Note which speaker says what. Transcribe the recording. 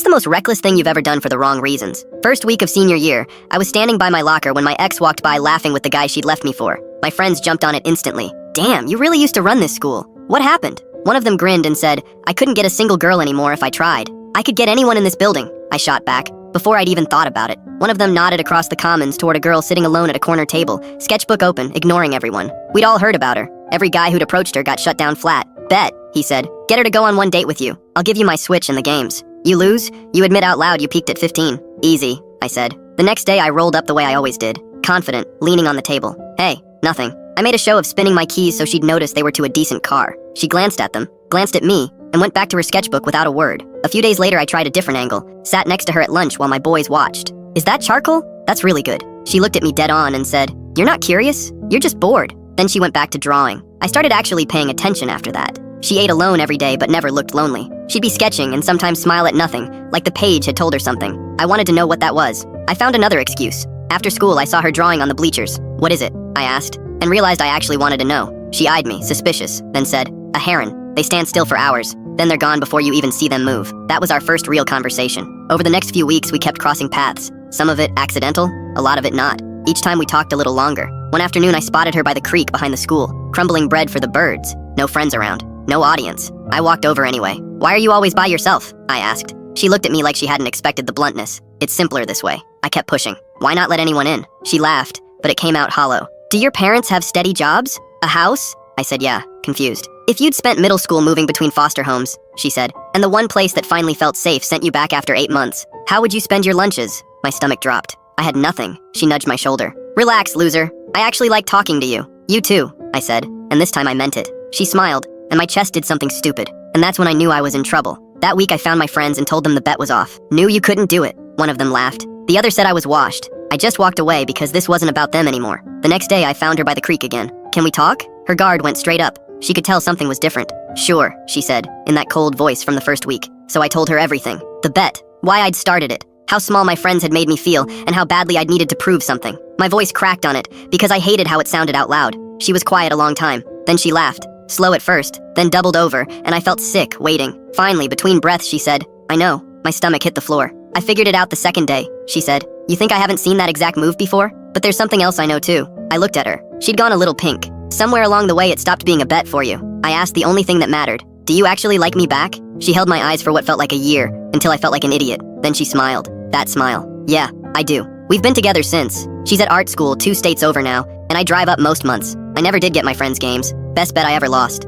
Speaker 1: What's the most reckless thing you've ever done for the wrong reasons? First week of senior year, I was standing by my locker when my ex walked by laughing with the guy she'd left me for. My friends jumped on it instantly. Damn, you really used to run this school. What happened? One of them grinned and said, I couldn't get a single girl anymore if I tried. I could get anyone in this building, I shot back, before I'd even thought about it. One of them nodded across the commons toward a girl sitting alone at a corner table, sketchbook open, ignoring everyone. We'd all heard about her. Every guy who'd approached her got shut down flat. Bet, he said. Get her to go on one date with you. I'll give you my Switch and the games. You lose? You admit out loud you peaked at 15. Easy, I said. The next day I rolled up the way I always did, confident, leaning on the table. Hey, nothing. I made a show of spinning my keys so she'd notice they were to a decent car. She glanced at them, glanced at me, and went back to her sketchbook without a word. A few days later I tried a different angle, sat next to her at lunch while my boys watched. Is that charcoal? That's really good. She looked at me dead on and said, You're not curious? You're just bored. Then she went back to drawing. I started actually paying attention after that. She ate alone every day but never looked lonely. She'd be sketching and sometimes smile at nothing, like the page had told her something. I wanted to know what that was. I found another excuse. After school I saw her drawing on the bleachers. What is it? I asked, and realized I actually wanted to know. She eyed me, suspicious, then said, A heron. They stand still for hours. Then they're gone before you even see them move. That was our first real conversation. Over the next few weeks we kept crossing paths. Some of it accidental, a lot of it not. Each time we talked a little longer. One afternoon I spotted her by the creek behind the school, crumbling bread for the birds. No friends around. No audience. I walked over anyway. Why are you always by yourself? I asked. She looked at me like she hadn't expected the bluntness. It's simpler this way. I kept pushing. Why not let anyone in? She laughed, but it came out hollow. Do your parents have steady jobs? A house? I said yeah, confused. If you'd spent middle school moving between foster homes, she said, and the one place that finally felt safe sent you back after 8 months, how would you spend your lunches? My stomach dropped. I had nothing. She nudged my shoulder. Relax, loser. I actually like talking to you. You too, I said, and this time I meant it. She smiled, and my chest did something stupid, and that's when I knew I was in trouble. That week I found my friends and told them the bet was off. Knew you couldn't do it. One of them laughed. The other said I was washed. I just walked away because this wasn't about them anymore. The next day I found her by the creek again. Can we talk? Her guard went straight up. She could tell something was different. Sure, she said, in that cold voice from the first week. So I told her everything. The bet. Why I'd started it. How small my friends had made me feel, and how badly I'd needed to prove something. My voice cracked on it, because I hated how it sounded out loud. She was quiet a long time. Then she laughed. Slow at first, then doubled over, and I felt sick, waiting. Finally, between breaths, she said, I know. My stomach hit the floor. I figured it out the second day, she said. You think I haven't seen that exact move before? But there's something else I know too. I looked at her. She'd gone a little pink. Somewhere along the way it stopped being a bet for you. I asked the only thing that mattered. Do you actually like me back? She held my eyes for what felt like a year, until I felt like an idiot. Then she smiled. That smile. Yeah, I do. We've been together since. She's at art school 2 states over now, and I drive up most months. I never did get my friends' games. Best bet I ever lost.